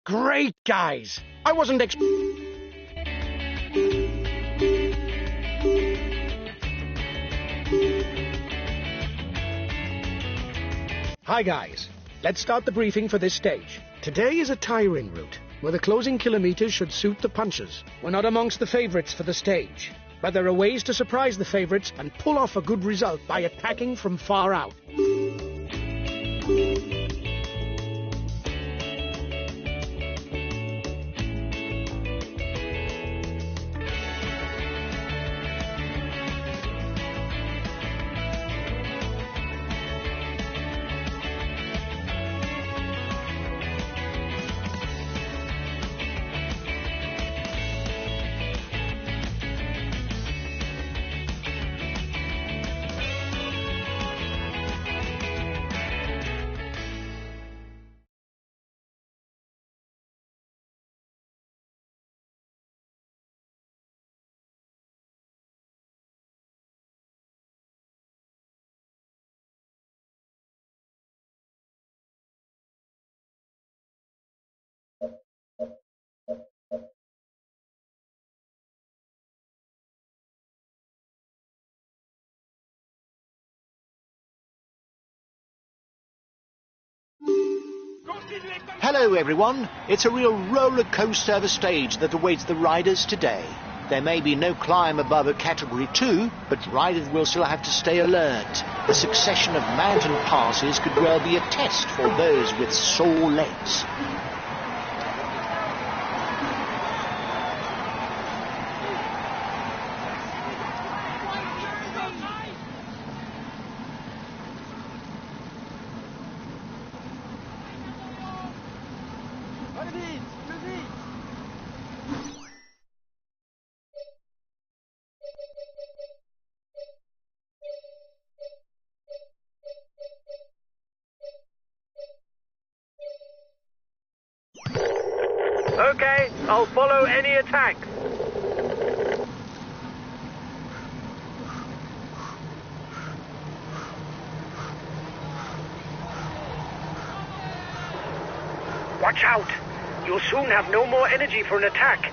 Great, guys! I wasn't Hi, guys. Let's start the briefing for this stage. Today is a tiring route, where the closing kilometres should suit the punchers. We're not amongst the favourites for the stage, but there are ways to surprise the favourites and pull off a good result by attacking from far out. Hello everyone, it's a real roller coaster of a stage that awaits the riders today. There may be no climb above a category 2, but riders will still have to stay alert. The succession of mountain passes could well be a test for those with sore legs. Okay, I'll follow any attack. Watch out! You'll soon have no more energy for an attack.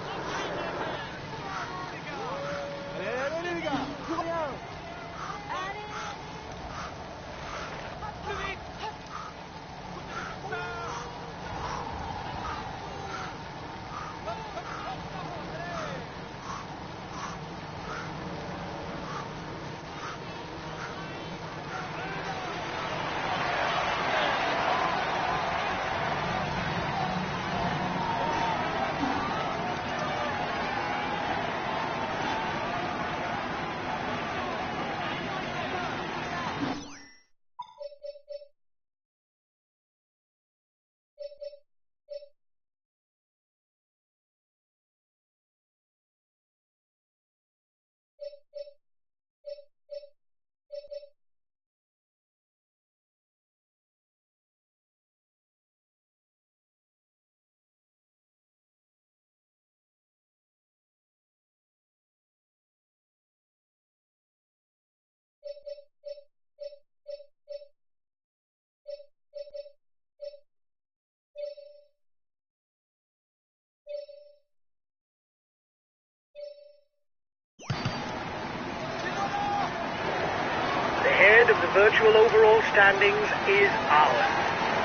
head of the virtual overall standings is ours.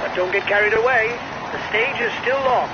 But don't get carried away. The stage is still long.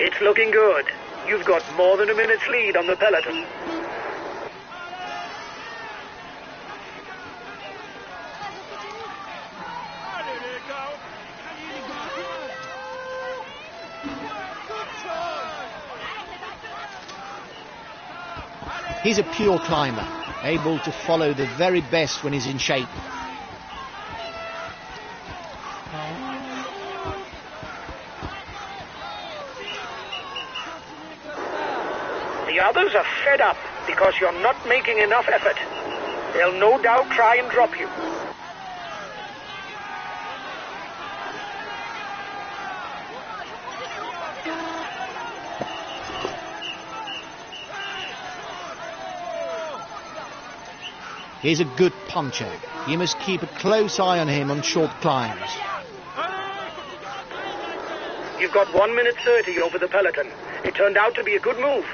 It's looking good. You've got more than a minute's lead on the peloton. He's a pure climber, able to follow the very best when he's in shape. The others are fed up because you're not making enough effort. They'll no doubt try and drop you. He's a good puncher. You must keep a close eye on him on short climbs. You've got 1 minute 30 over the peloton. It turned out to be a good move.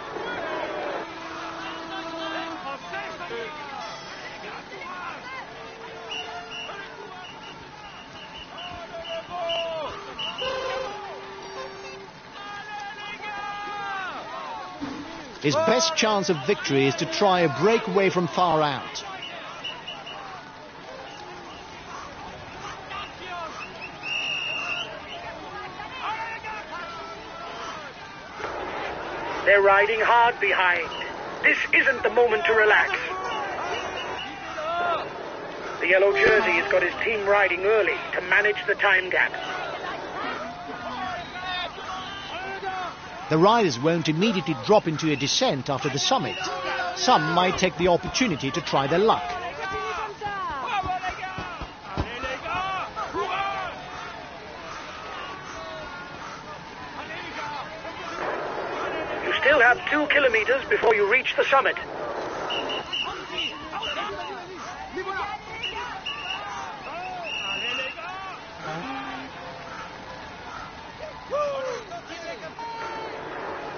His best chance of victory is to try a breakaway from far out. They're riding hard behind. This isn't the moment to relax. The yellow jersey has got his team riding early to manage the time gap. The riders won't immediately drop into a descent after the summit. Some might take the opportunity to try their luck. You still have 2 kilometers before you reach the summit.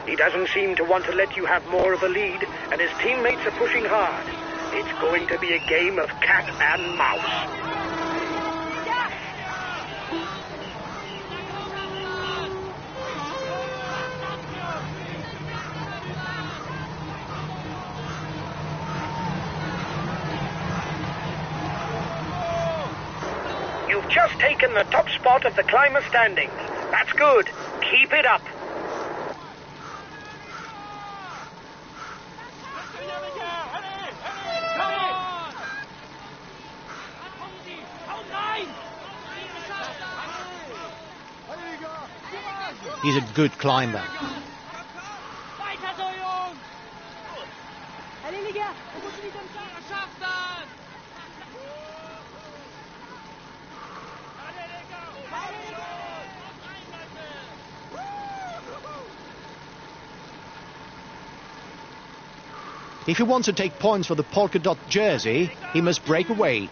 He doesn't seem to want to let you have more of a lead, and his teammates are pushing hard. It's going to be a game of cat and mouse. You've just taken the top spot of the climber standings. That's good. Keep it up. He's a good climber. If he wants to take points for the polka dot jersey, he must break away.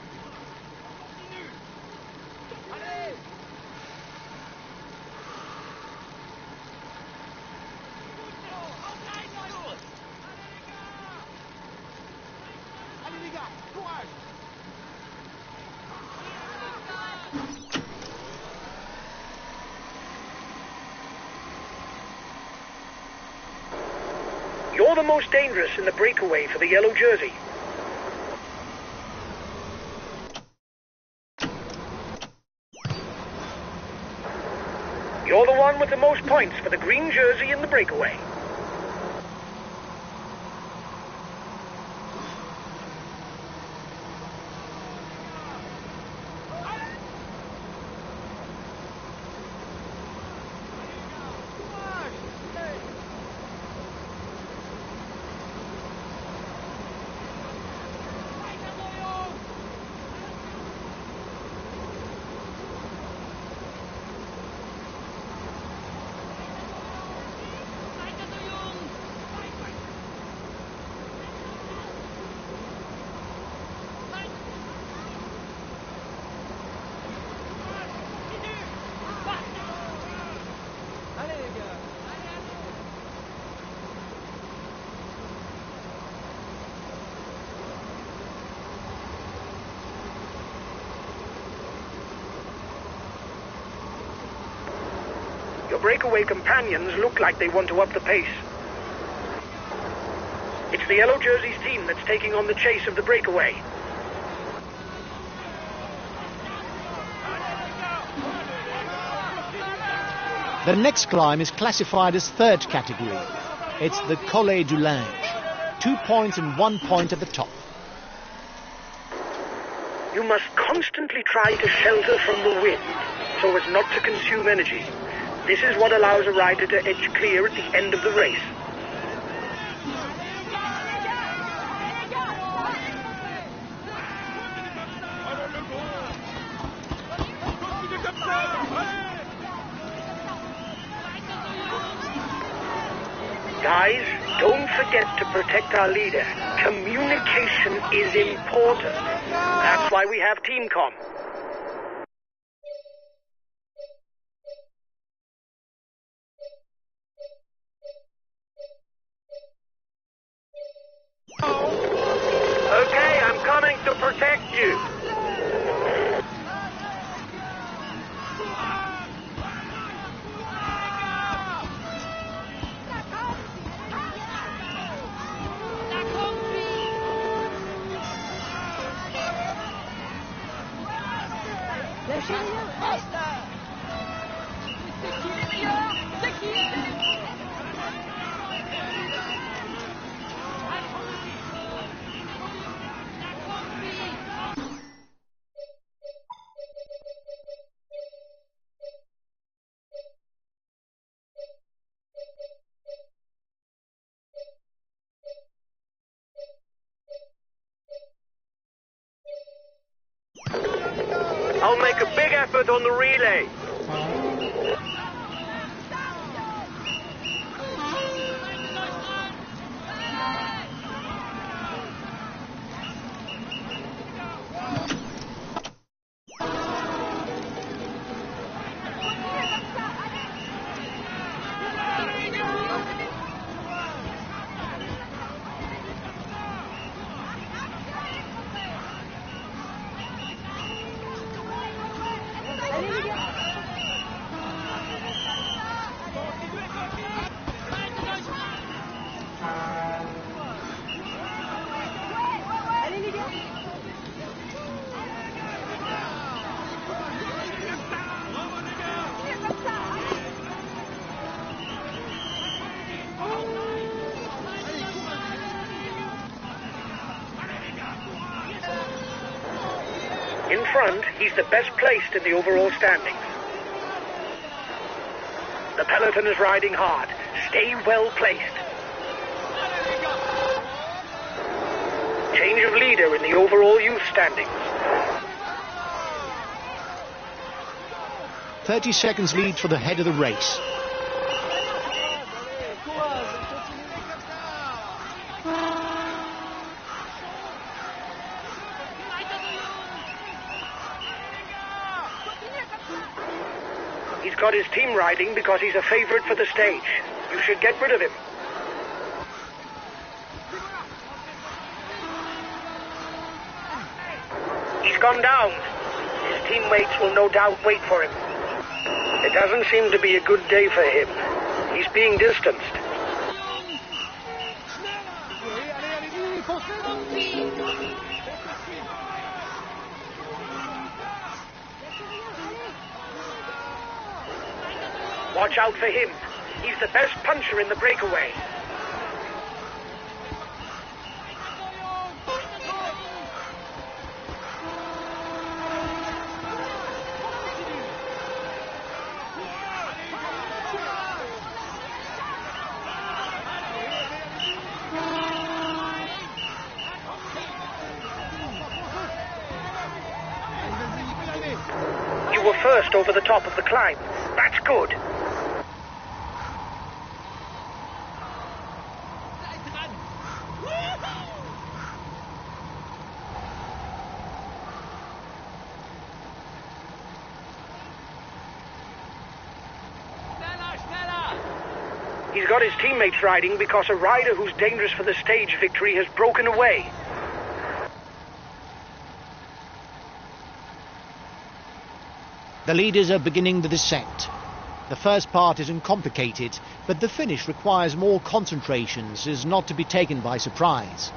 the most dangerous in the breakaway for the yellow jersey. You're the one with the most points for the green jersey in the breakaway. Your breakaway companions look like they want to up the pace. It's the yellow jersey's team that's taking on the chase of the breakaway. The next climb is classified as third category. It's the Col du Linge. 2 points and 1 point at the top. You must constantly try to shelter from the wind so as not to consume energy. This is what allows a rider to edge clear at the end of the race. Guys, don't forget to protect our leader. Communication is important. That's why we have Team Com. Okay, I'm coming to protect you. I'll make a big effort on the relay. In front, he's the best placed in the overall standings. The peloton is riding hard. Stay well placed. Change of leader in the overall youth standings. 30 seconds lead for the head of the race. He's got his team riding because he's a favorite for the stage. You should get rid of him. He's gone down. His teammates will no doubt wait for him. It doesn't seem to be a good day for him. He's being distanced. Watch out for him. He's the best puncher in the breakaway. You were first over the top of the climb. That's good. He's got his teammates riding because a rider who's dangerous for the stage victory has broken away. The leaders are beginning the descent. The first part isn't complicated, but the finish requires more concentration so as not to be taken by surprise.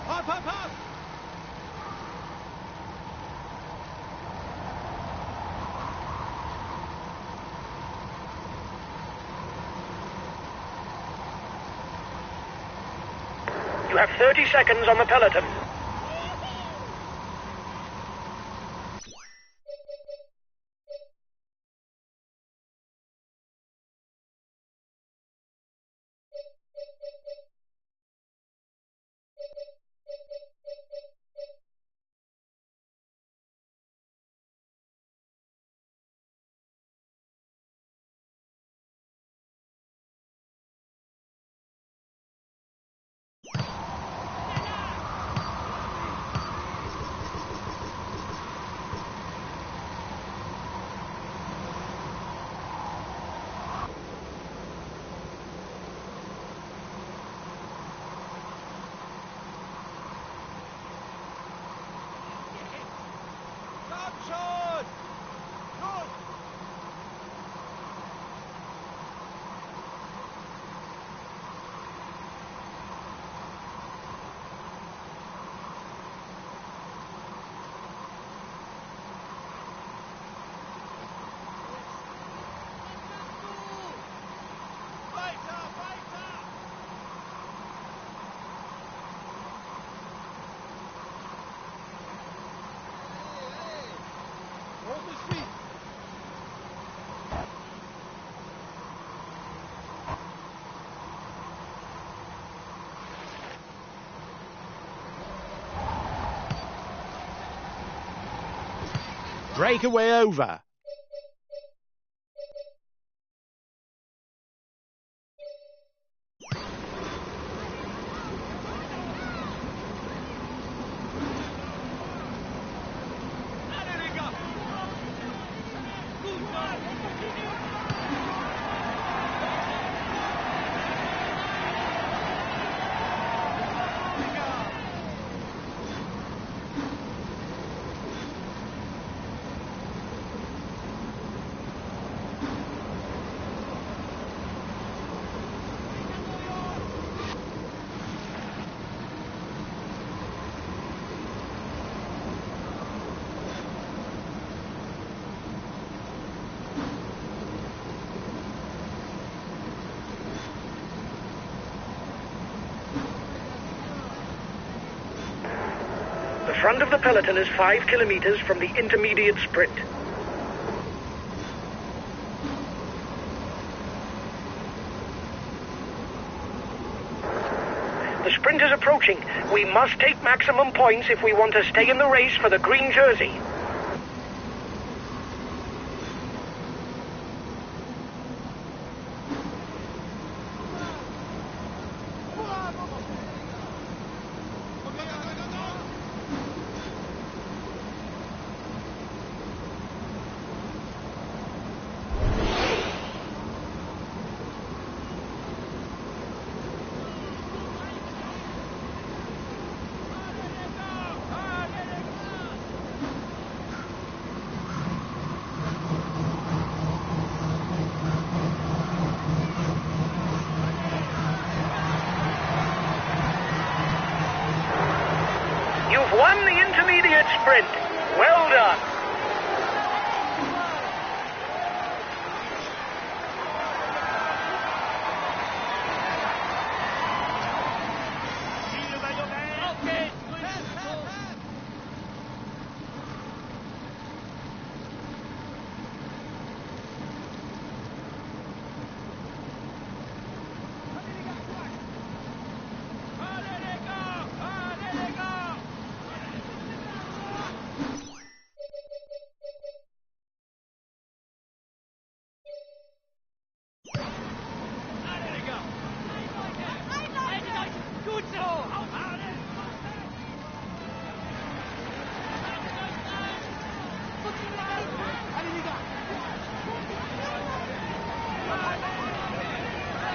Up, up, up! You have 30 seconds on the peloton. Breakaway over. The front of the peloton is 5 kilometers from the intermediate sprint. The sprint is approaching. We must take maximum points if we want to stay in the race for the green jersey. You've won the intermediate sprint. Well done.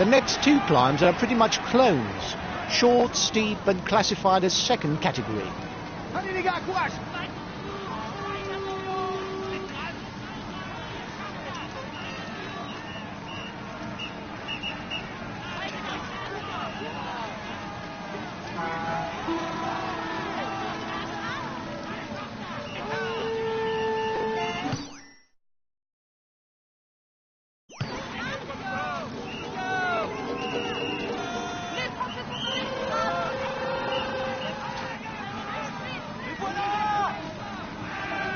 The next two climbs are pretty much clones. Short, steep and classified as second category.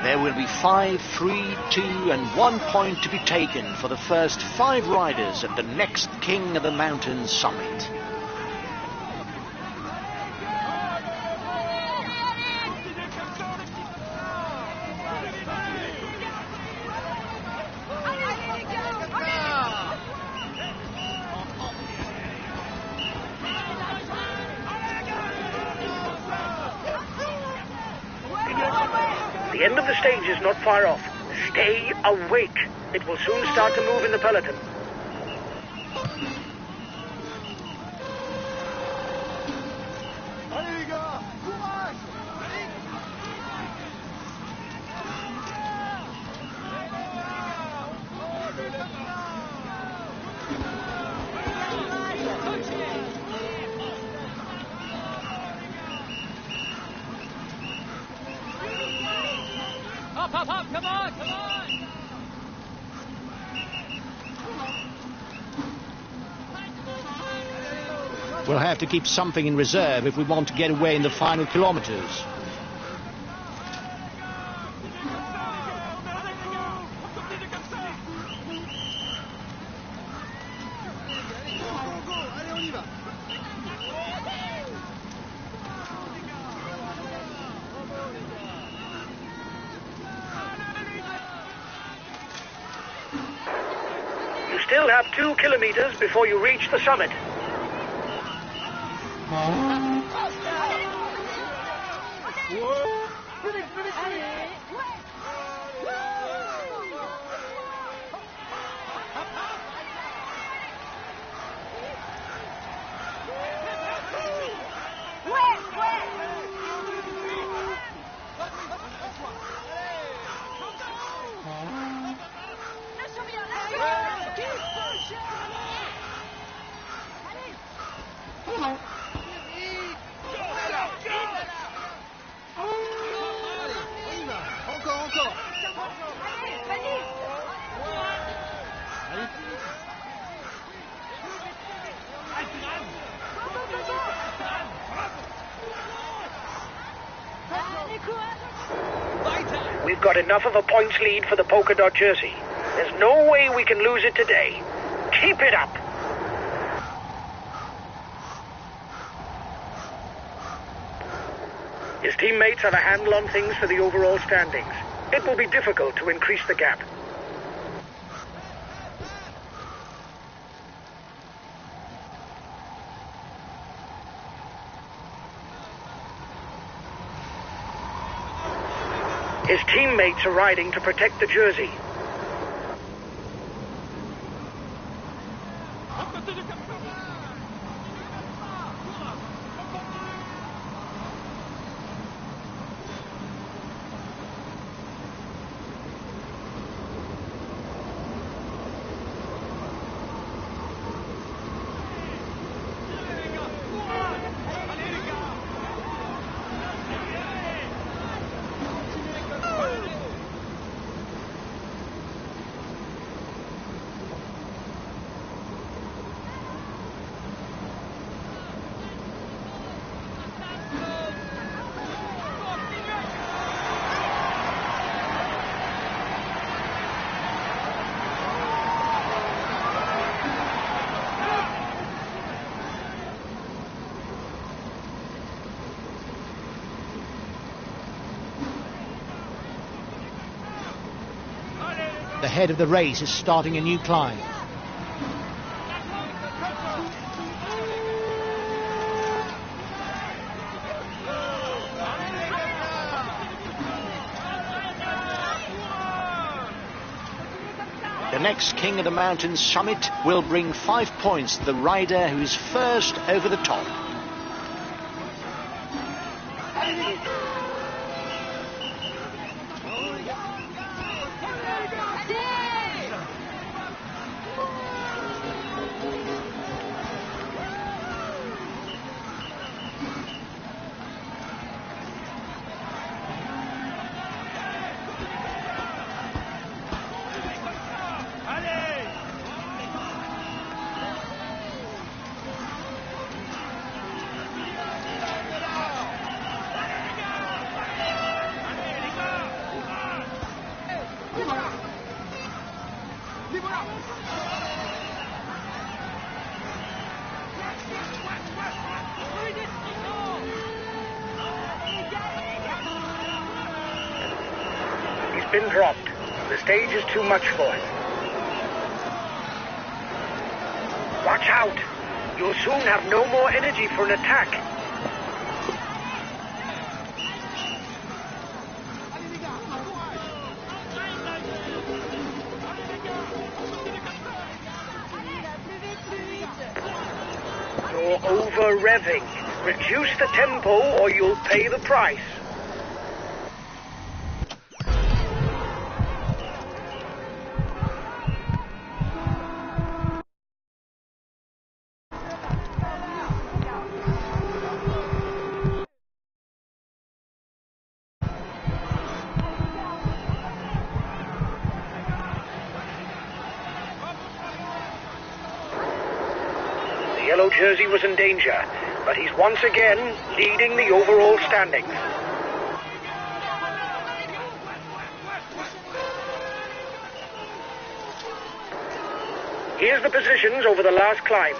There will be 5, 3, 2 and 1 point to be taken for the first 5 riders at the next King of the Mountain summit. The end of the stage is not far off. Stay awake. It will soon start to move in the peloton. Up, come on, come on! We'll have to keep something in reserve if we want to get away in the final kilometers. You still have 2 kilometers before you reach the summit. We've got enough of a points lead for the polka dot jersey. There's no way we can lose it today. Keep it up. His teammates have a handle on things for the overall standings. It will be difficult to increase the gap. His teammates are riding to protect the jersey. The head of the race is starting a new climb. The next king of the mountain summit will bring 5 points to the rider who is first over the top. Been dropped. The stage is too much for him. Watch out! You'll soon have no more energy for an attack. You're over-revving. Reduce the tempo or you'll pay the price. The yellow jersey was in danger, but he's once again leading the overall standings. Here's the positions over the last climb.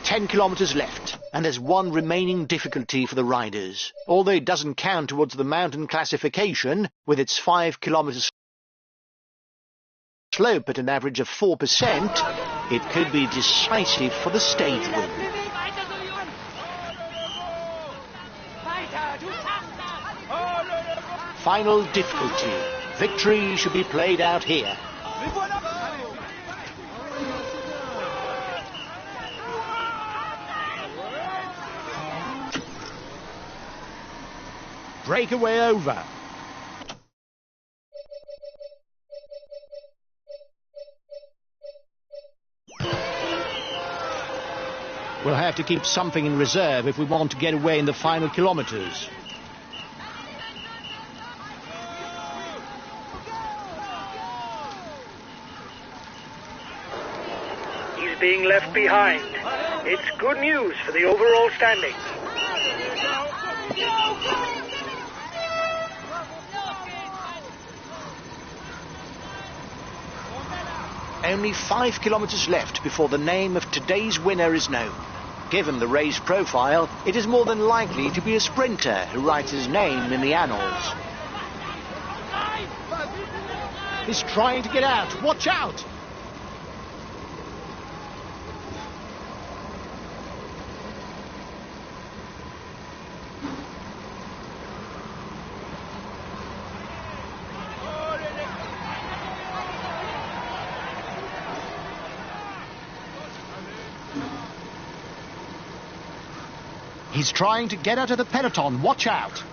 Ten kilometres left, and there's one remaining difficulty for the riders. Although it doesn't count towards the mountain classification, with its 5 kilometres slope at an average of 4%, it could be decisive for the stage win. Final difficulty. Victory should be played out here. Breakaway over. We'll have to keep something in reserve if we want to get away in the final kilometres. He's being left behind. It's good news for the overall standings. Only 5 kilometres left before the name of today's winner is known. Given the race profile, it is more than likely to be a sprinter who writes his name in the annals. He's trying to get out. Watch out! He's trying to get out of the peloton. Watch out!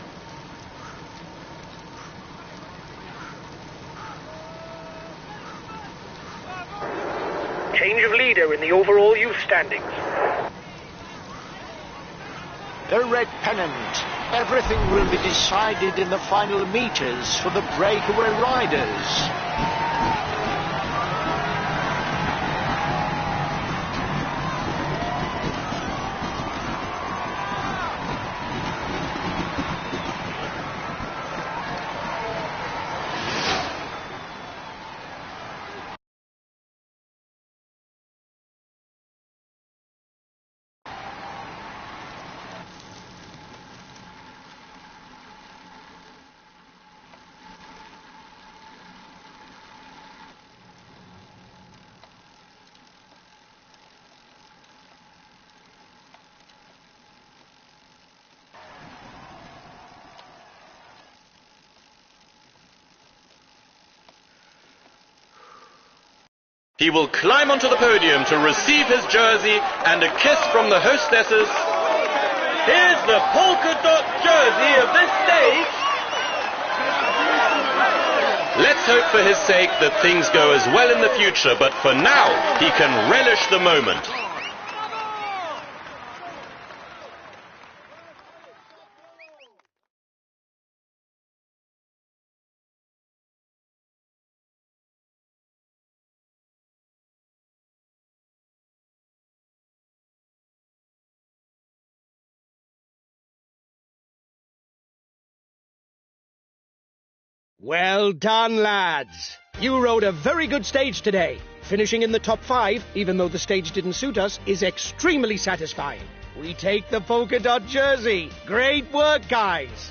Change of leader in the overall youth standings. The red pennant. Everything will be decided in the final meters for the breakaway riders. He will climb onto the podium to receive his jersey and a kiss from the hostesses. Here's the polka dot jersey of this stage. Let's hope for his sake that things go as well in the future, but for now, he can relish the moment. Well done, lads. You rode a very good stage today. Finishing in the top 5, even though the stage didn't suit us, is extremely satisfying. We take the polka dot jersey. Great work, guys.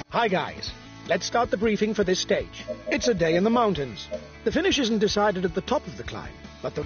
Hi guys, let's start the briefing for this stage. It's a day in the mountains. The finish isn't decided at the top of the climb, but the...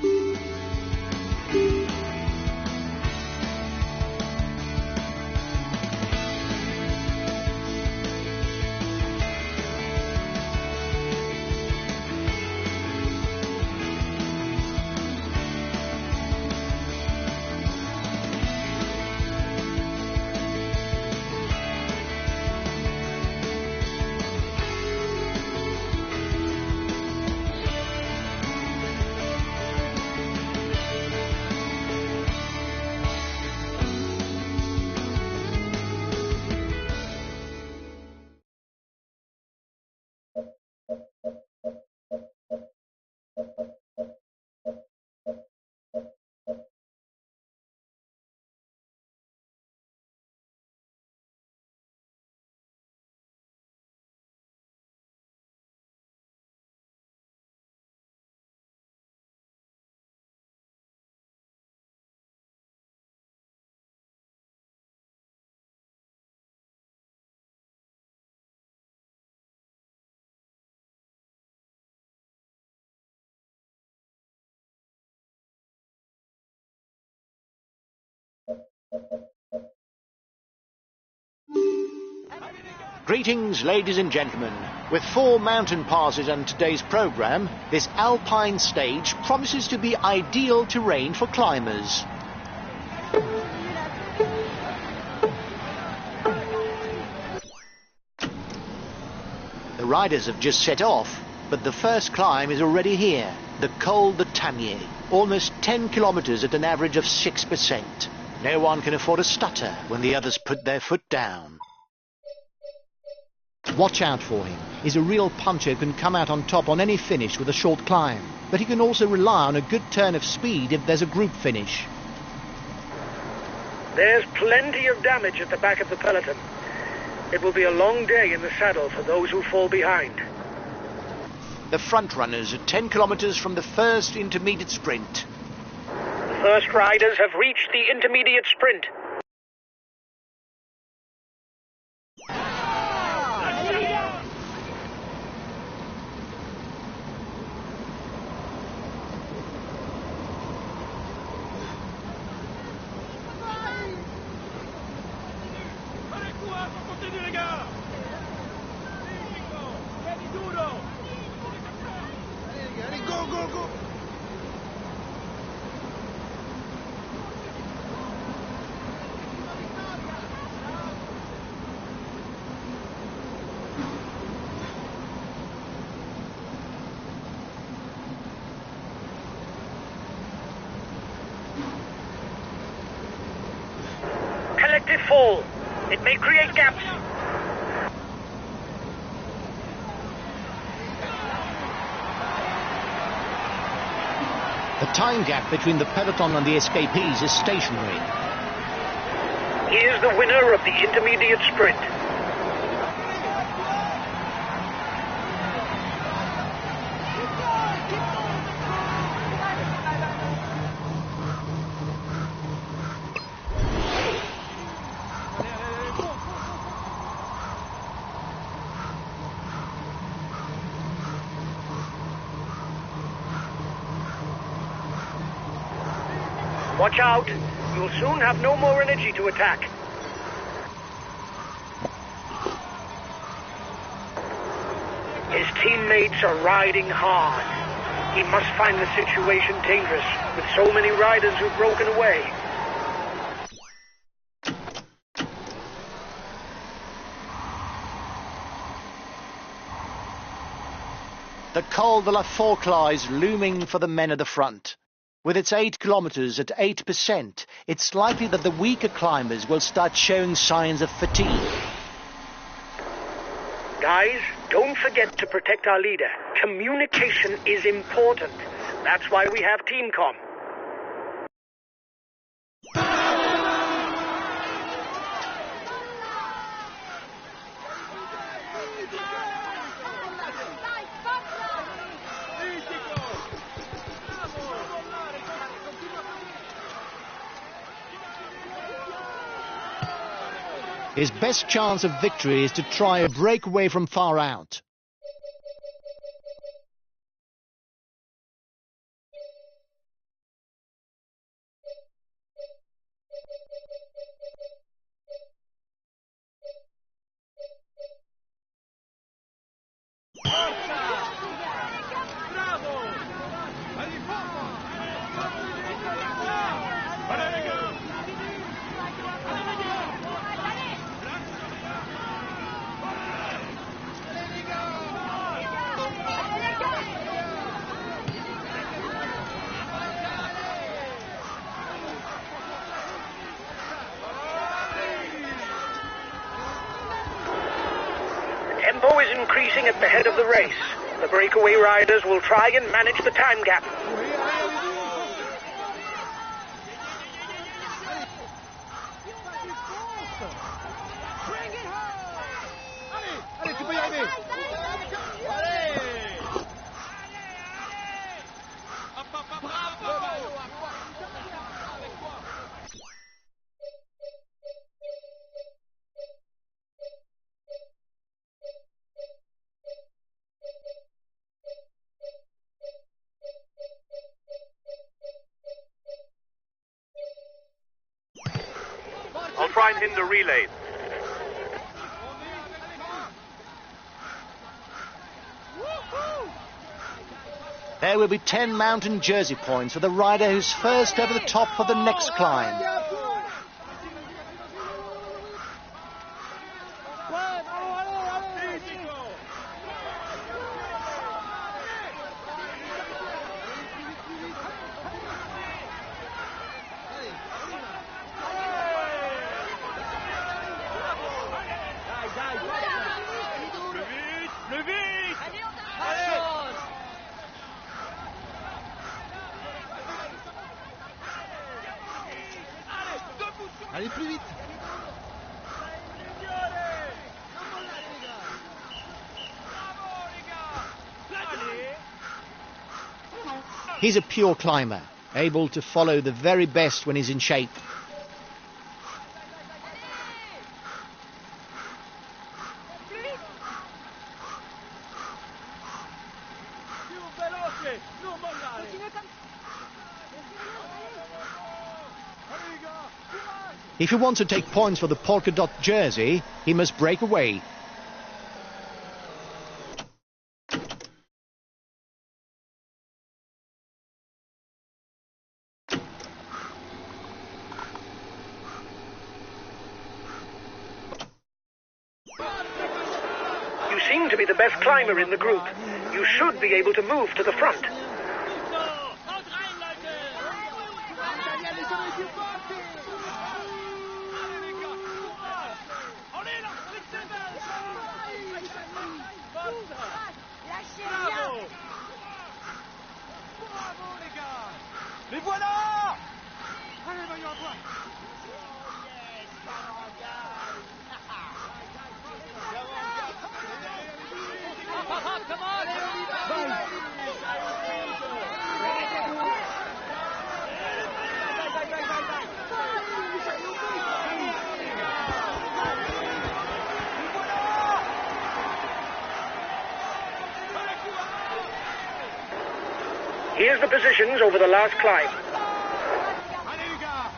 Greetings, ladies and gentlemen. With 4 mountain passes on today's programme, this alpine stage promises to be ideal terrain for climbers. The riders have just set off, but the first climb is already here, the Col de Tamier, almost 10 kilometres at an average of 6%. No one can afford a stutter when the others put their foot down. Watch out for him. He's a real puncher who can come out on top on any finish with a short climb, but he can also rely on a good turn of speed if there's a group finish. There's plenty of damage at the back of the peloton. It will be a long day in the saddle for those who fall behind. The front runners are 10 kilometres from the first intermediate sprint. The first riders have reached the intermediate sprint. create gaps. The time gap between the peloton and the escapees is stationary. Here's the winner of the intermediate sprint. Watch out. You'll soon have no more energy to attack. His teammates are riding hard. He must find the situation dangerous with so many riders who've broken away. The Col de la Forclaz is looming for the men at the front. With its 8 kilometers at 8%, it's likely that the weaker climbers will start showing signs of fatigue. Guys, don't forget to protect our leader. Communication is important. That's why we have Team Com. His best chance of victory is to try a breakaway from far out. Tempo is increasing at the head of the race. The breakaway riders will try and manage the time gap. I'll try and hinder relays. There will be 10 mountain jersey points for the rider who's first over the top for the next climb. Allez plus vite. He's a pure climber, able to follow the very best when he's in shape. If he wants to take points for the polka dot jersey, he must break away. You seem to be the best climber in the group. You should be able to move to the front. come on! Here's the positions over the last climb. Allez les gars.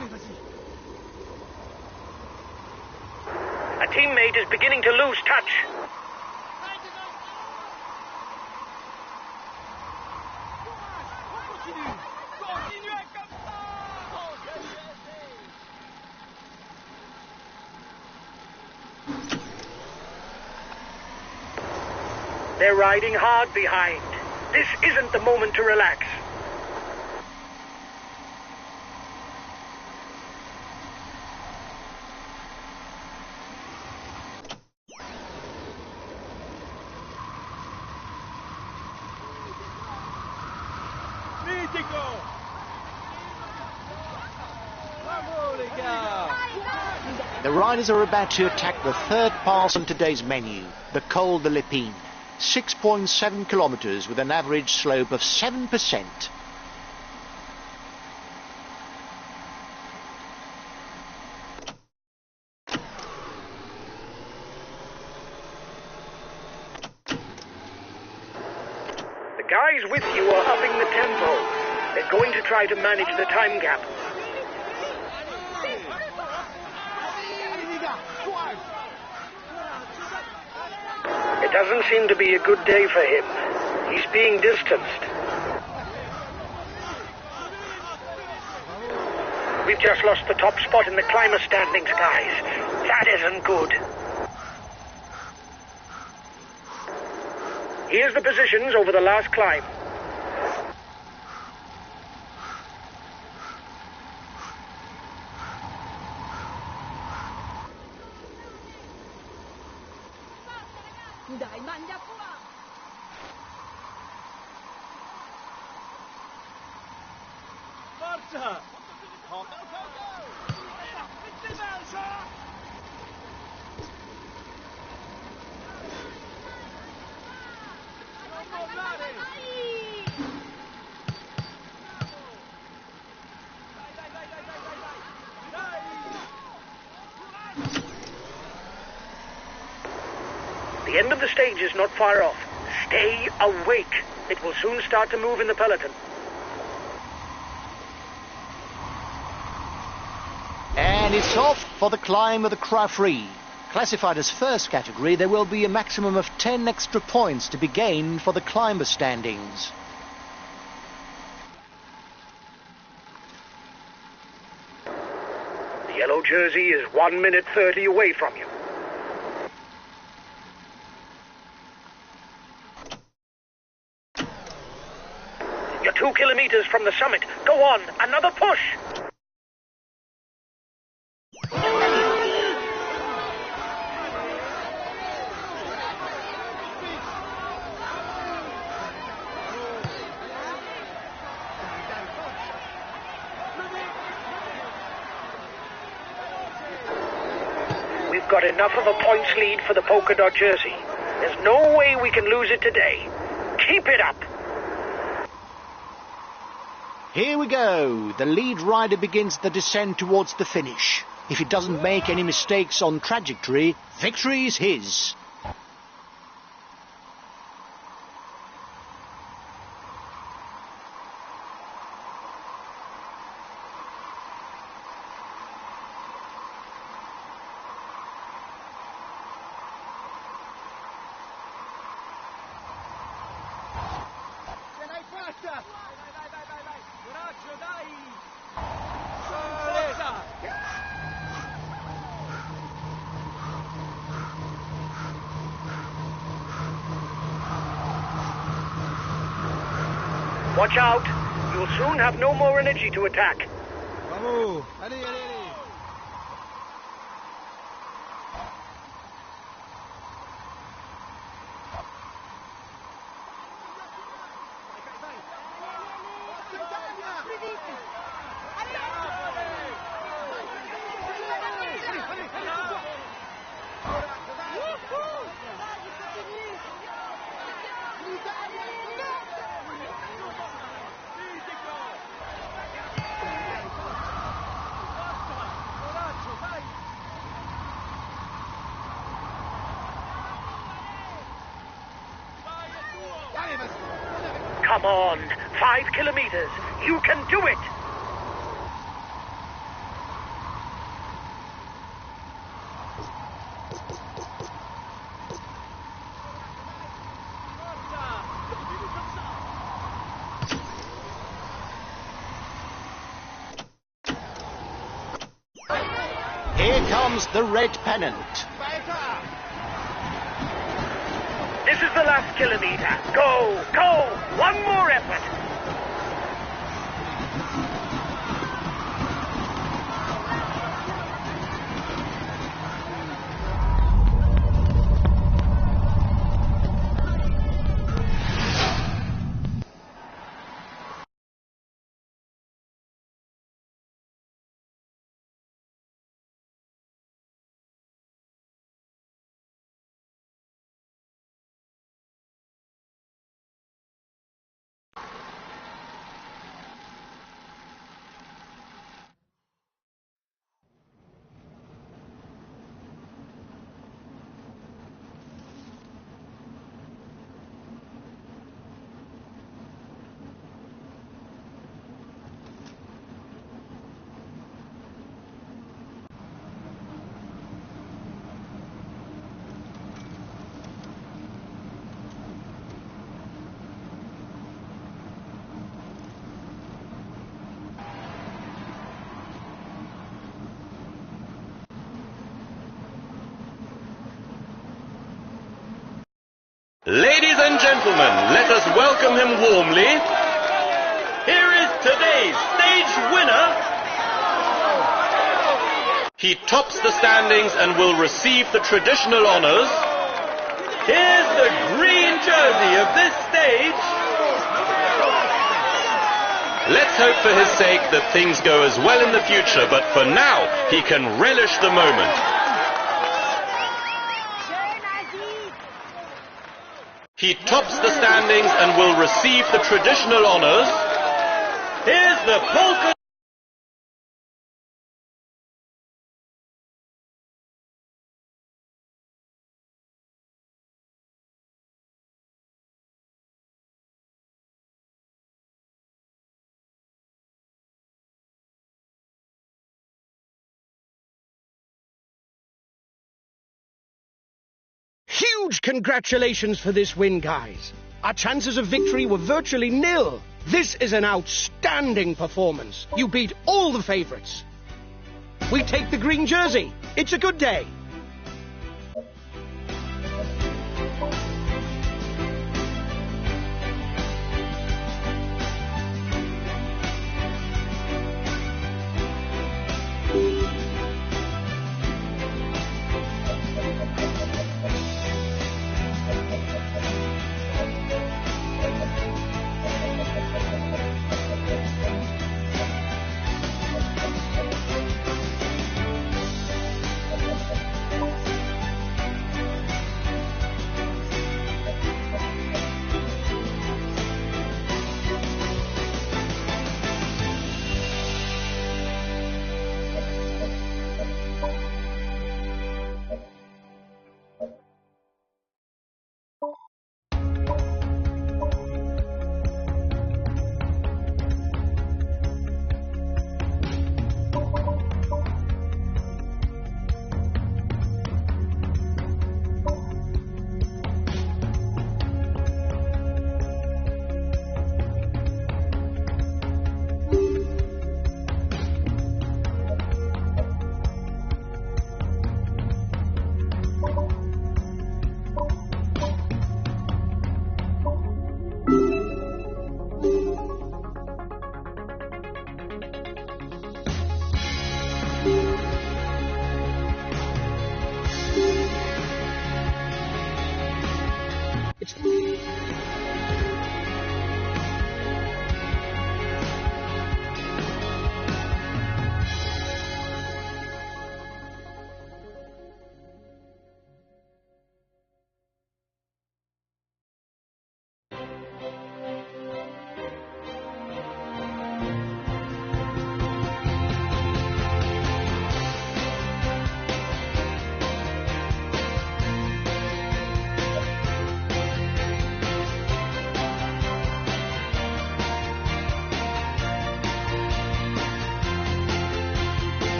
Allez, vas-y. A teammate is beginning to lose touch. Continuez comme ça! They're riding hard behind. This isn't the moment to relax. Mitico! Bravo les gars! The riders are about to attack the third pass on today's menu, the Col de l'Épine. 6.7 kilometers with an average slope of 7%. The guys with you are upping the tempo. They're going to try to manage the time gap. It doesn't seem to be a good day for him. He's being distanced. We've just lost the top spot in the climber standings, guys. That isn't good. Here's the positions over the last climb. Dai, mandi a qua! Forza! Go, go, go, go! Non mollare! The end of the stage is not far off. Stay awake. It will soon start to move in the peloton. And it's off for the climb of the Croix Free. Classified as first category, there will be a maximum of 10 extra points to be gained for the climber standings. The yellow jersey is 1 minute 30 away from you. You're 2 kilometers from the summit. Go on, another push. We've got enough of a points lead for the polka dot jersey. There's no way we can lose it today. Keep it up. Here we go. The lead rider begins the descent towards the finish. If he doesn't make any mistakes on trajectory, victory is his. Ce l'hai fatta! Vai! Coraggio, dai! Forza! Watch out. You'll soon have no more energy to attack. Bravo. Allez, allez, allez. Come on, 5 kilometers. You can do it. Here comes the red pennant. This is the last kilometer. Go, go. One more effort. Ladies and gentlemen, let us welcome him warmly. Here is today's stage winner. He tops the standings and will receive the traditional honors. Here's the green jersey of this stage. Let's hope for his sake that things go as well in the future, but for now, he can relish the moment. He tops the standings and will receive the traditional honors. Here's the polka. Huge congratulations for this win, guys. Our chances of victory were virtually nil. This is an outstanding performance. You beat all the favourites. We take the green jersey. It's a good day.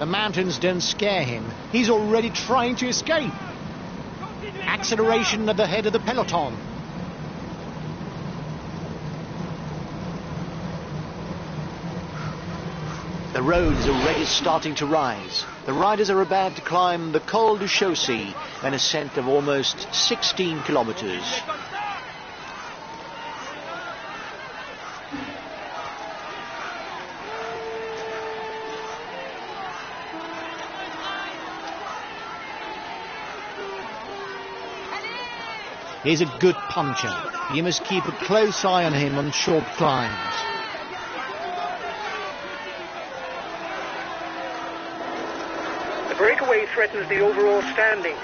The mountains don't scare him. He's already trying to escape. Acceleration at the head of the peloton. The road is already starting to rise. The riders are about to climb the Col du Chaussee, an ascent of almost 16 kilometers. He's a good puncher. You must keep a close eye on him on short climbs. The breakaway threatens the overall standings.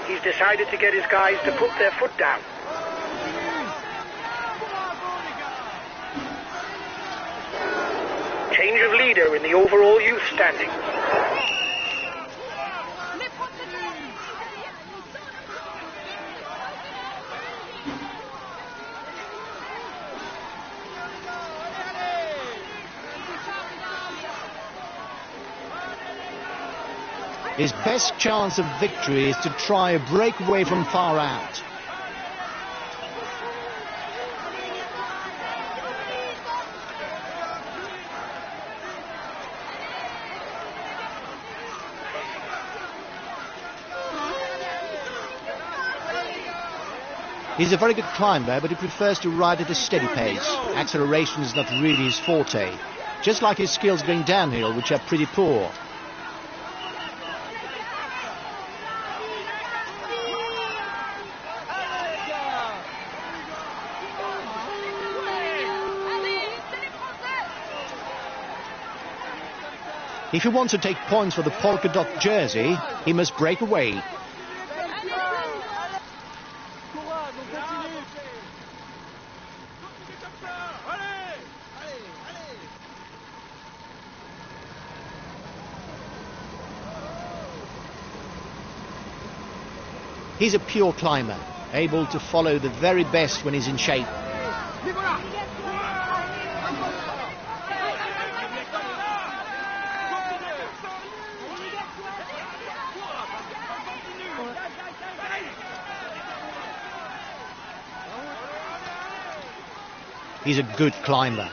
He's decided to get his guys to put their foot down. Change of leader in the overall youth standings. His best chance of victory is to try a breakaway from far out. He's a very good climber, but he prefers to ride at a steady pace. Acceleration is not really his forte, just like his skills going downhill, which are pretty poor. If he wants to take points for the polka dot jersey, he must break away. He's a pure climber, able to follow the very best when he's in shape. He's a good climber.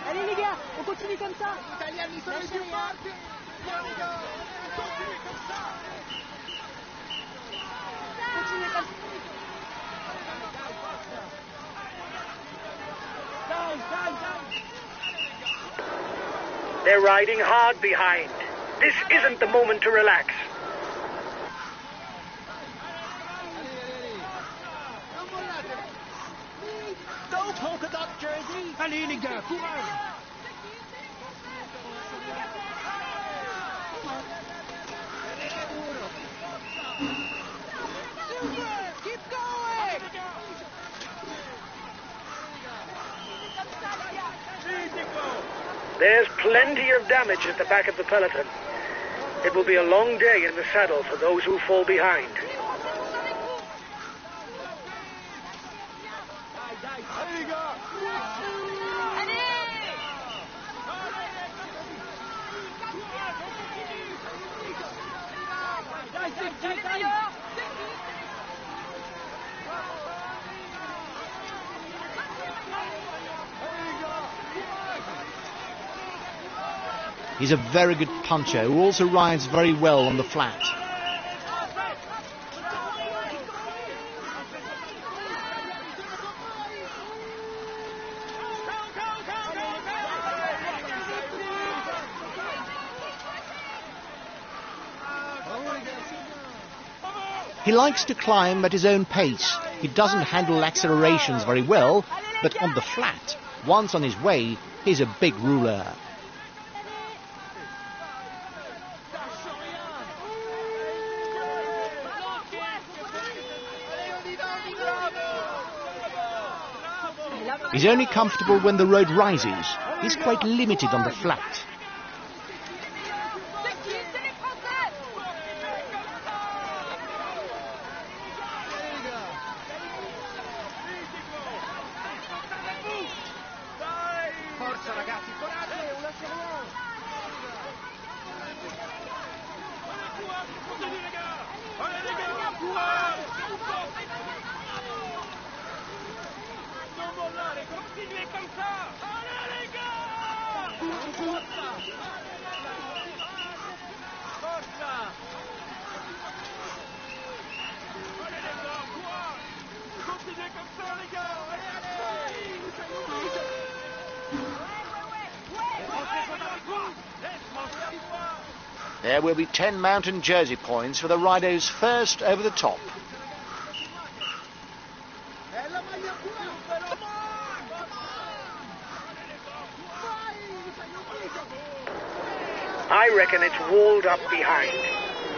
Allez les gars, on continue comme ça. They're riding hard behind. This isn't the moment to relax. Go polka dot jersey. Allez les gars, courage. Keep going. There's plenty of damage at the back of the peloton. It will be a long day in the saddle for those who fall behind. He's a very good puncher who also rides very well on the flat. He likes to climb at his own pace. He doesn't handle accelerations very well, but on the flat, once on his way, he's a big ruler. He's only comfortable when the road rises. He's quite limited on the flat. There will be 10 mountain jersey points for the rider who's first over the top. I reckon it's walled up behind.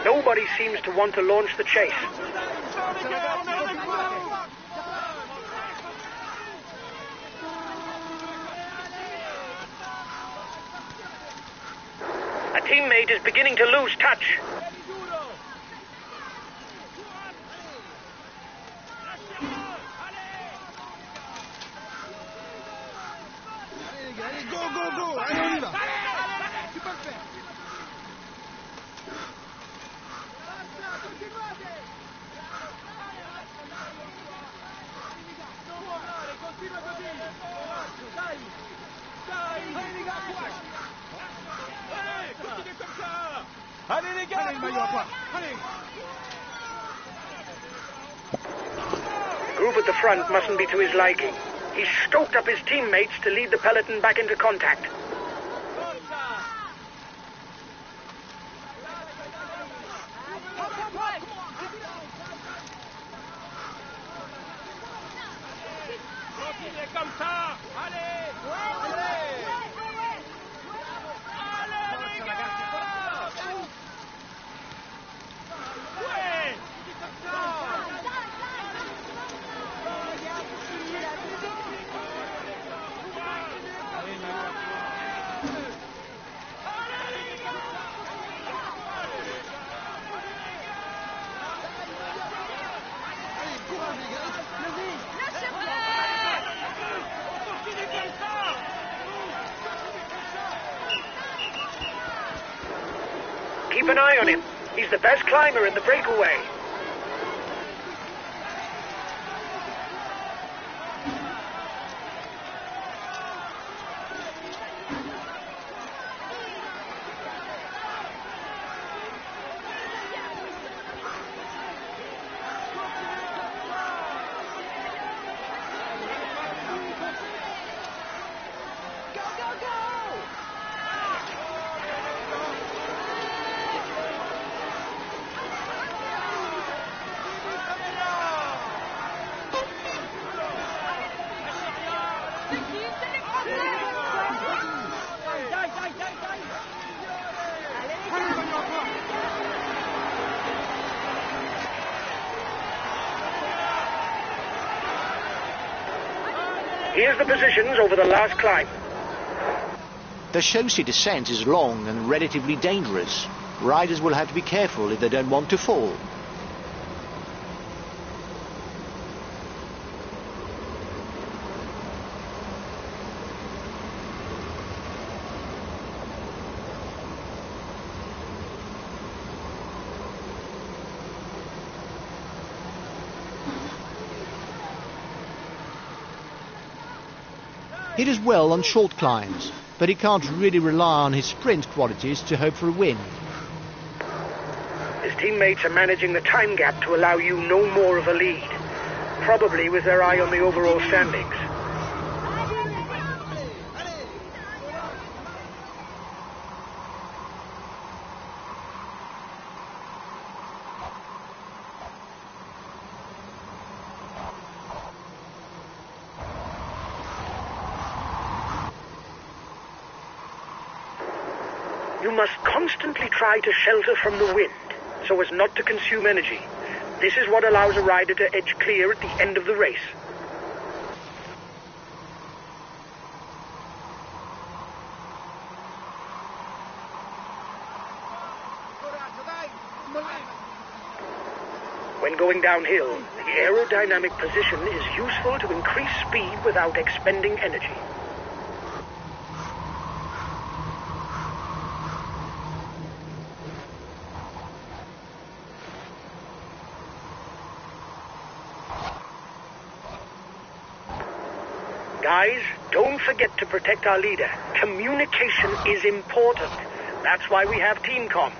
Nobody seems to want to launch the chase. A teammate is beginning to lose touch. The group at the front mustn't be to his liking. He's stoked up his teammates to lead the peloton back into contact. Keep an eye on him. He's the best climber in the breakaway. Here's the positions over the last climb. The chaussee descent is long and relatively dangerous. Riders will have to be careful if they don't want to fall. He does well on short climbs, but he can't really rely on his sprint qualities to hope for a win. His teammates are managing the time gap to allow you no more of a lead, probably with their eye on the overall standings. You must constantly try to shelter from the wind, so as not to consume energy. This is what allows a rider to edge clear at the end of the race. When going downhill, the aerodynamic position is useful to increase speed without expending energy. Guys, don't forget to protect our leader. Communication is important. That's why we have TeamCom.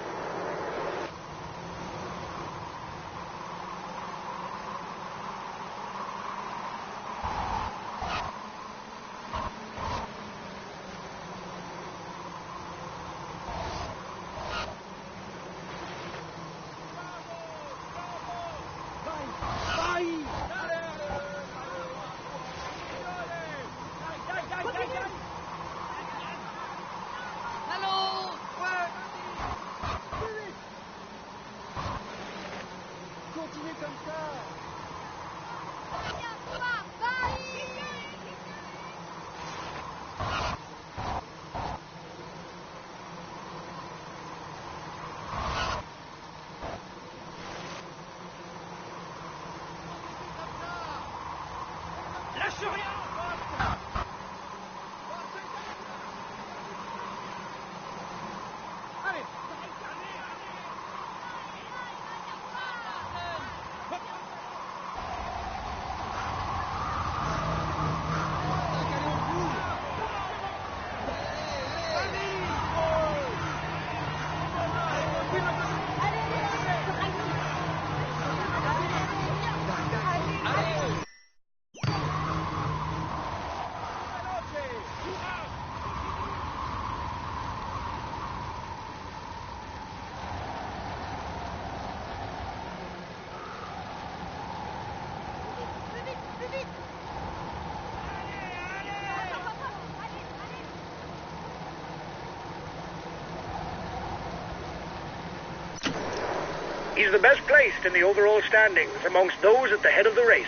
He's the best placed in the overall standings amongst those at the head of the race.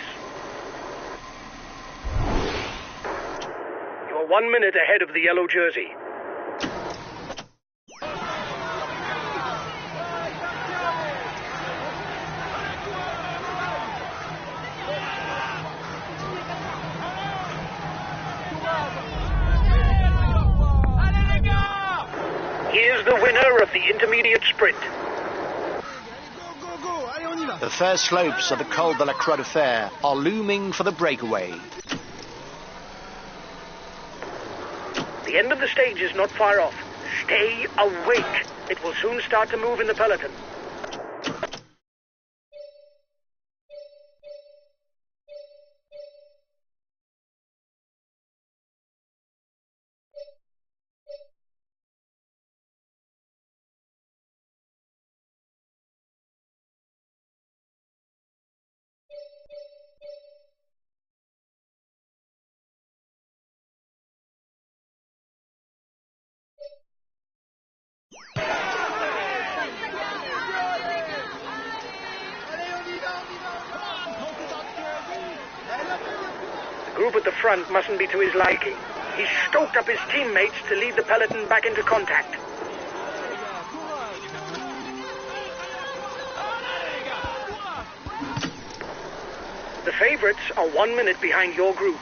You're 1 minute ahead of the yellow jersey. Here's the winner of the intermediate sprint. The first slopes of the Col de la Croix de Fer are looming for the breakaway. The end of the stage is not far off. Stay awake. It will soon start to move in the peloton. The group at the front mustn't be to his liking. He's stoked up his teammates to lead the peloton back into contact. The favorites are 1 minute behind your group.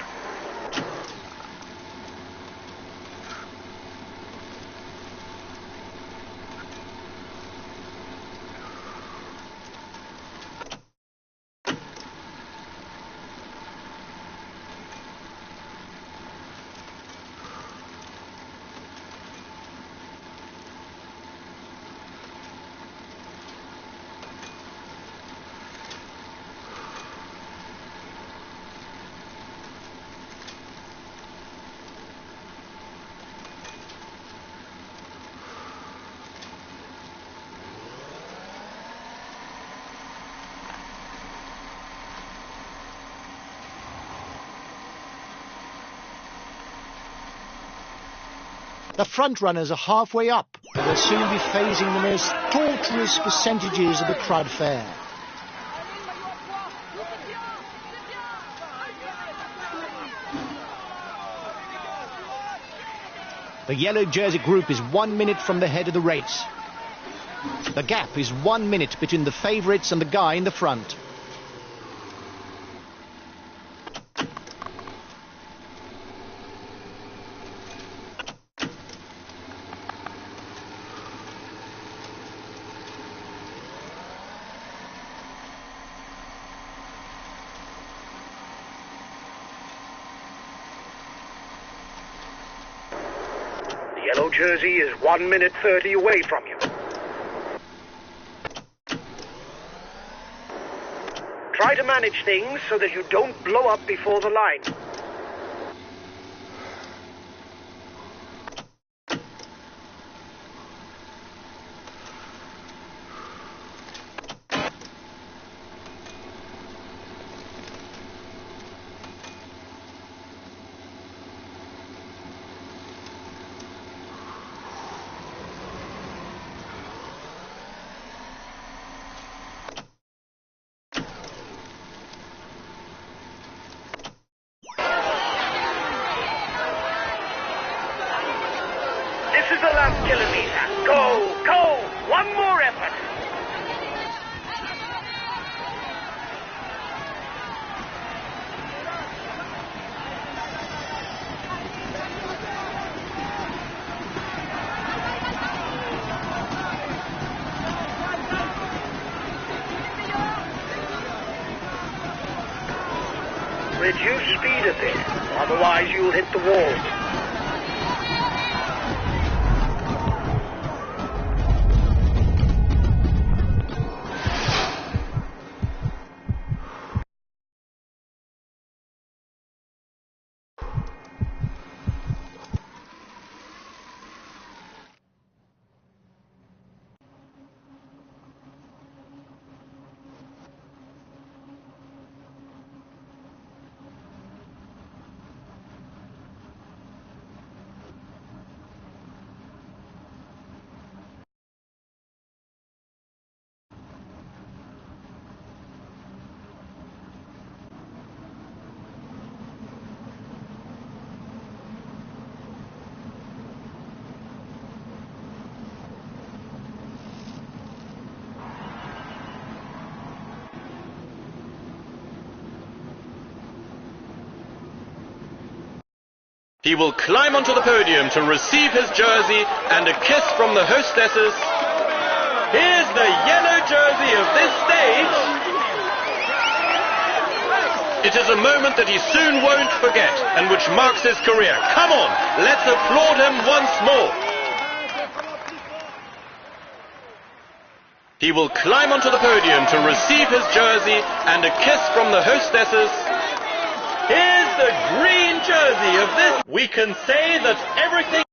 The front runners are halfway up. They will soon be facing the most torturous percentages of the crud fair. The yellow jersey group is 1 minute from the head of the race. The gap is 1 minute between the favourites and the guy in the front. The yellow jersey is 1 minute 30 away from you. Try to manage things so that you don't blow up before the line. This is the last kilometer. Go, go! One more effort. Reduce speed a bit, otherwise you'll hit the wall. He will climb onto the podium to receive his jersey and a kiss from the hostesses. Here's the yellow jersey of this stage. It is a moment that he soon won't forget and which marks his career. Come on, let's applaud him once more. He will climb onto the podium to receive his jersey and a kiss from the hostesses. Here's the green jersey of this. We can say that everything...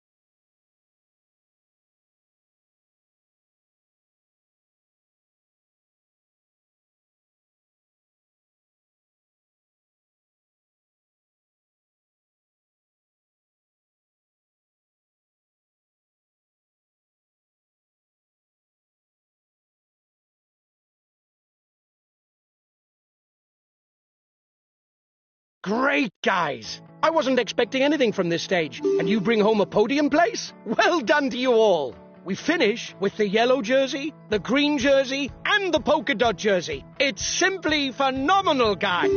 Great, guys! I wasn't expecting anything from this stage, and you bring home a podium place? Well done to you all! We finish with the yellow jersey, the green jersey, and the polka dot jersey. It's simply phenomenal, guys!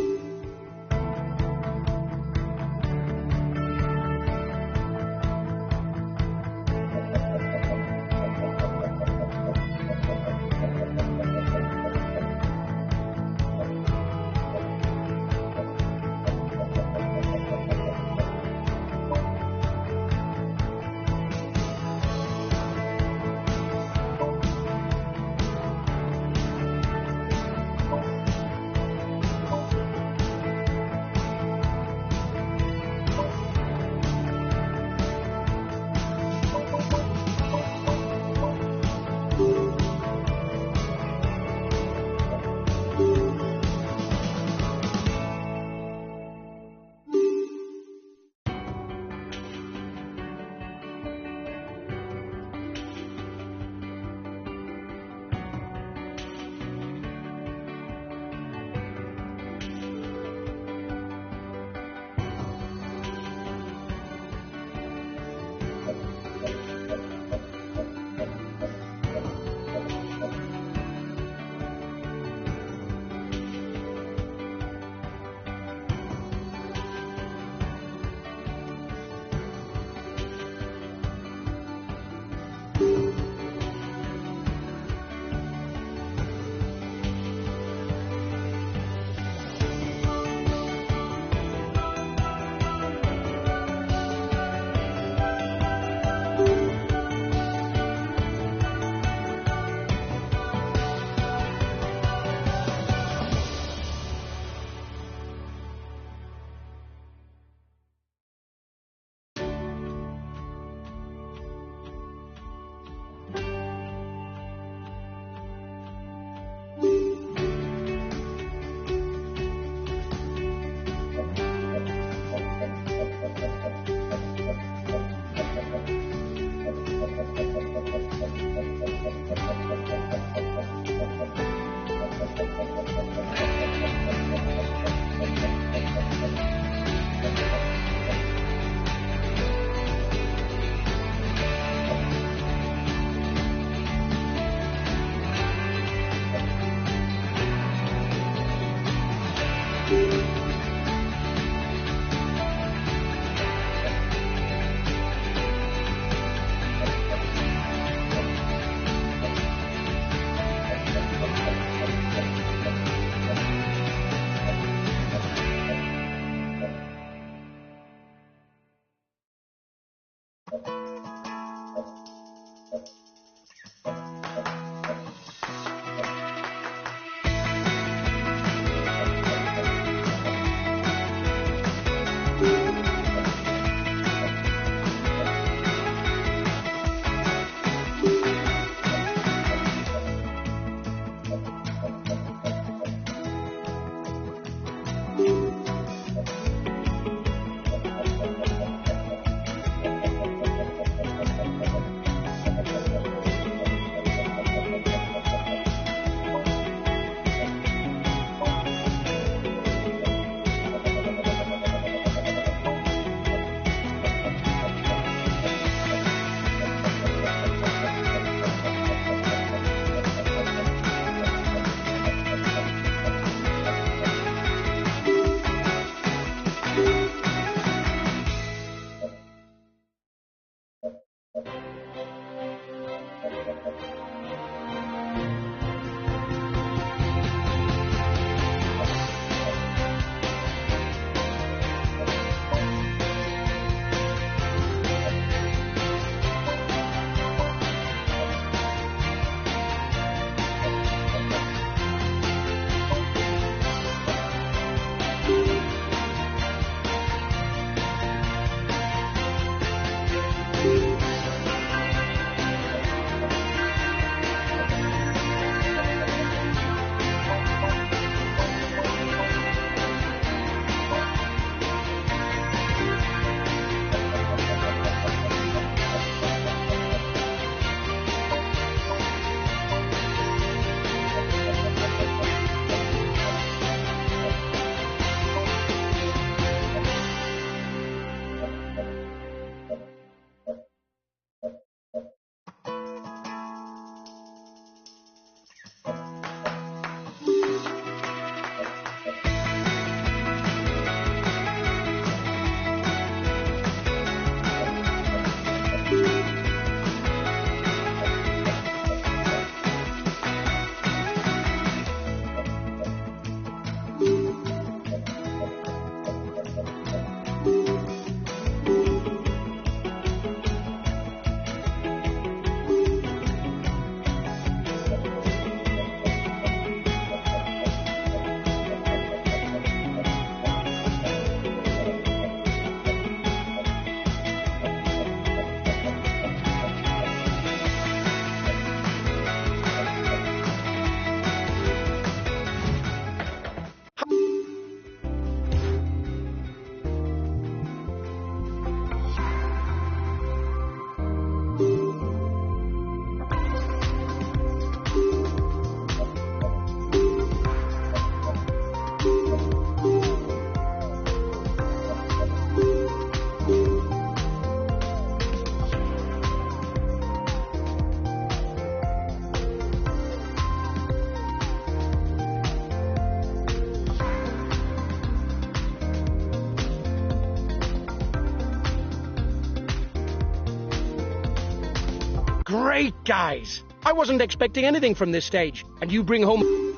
Great, guys! I wasn't expecting anything from this stage, and you bring home...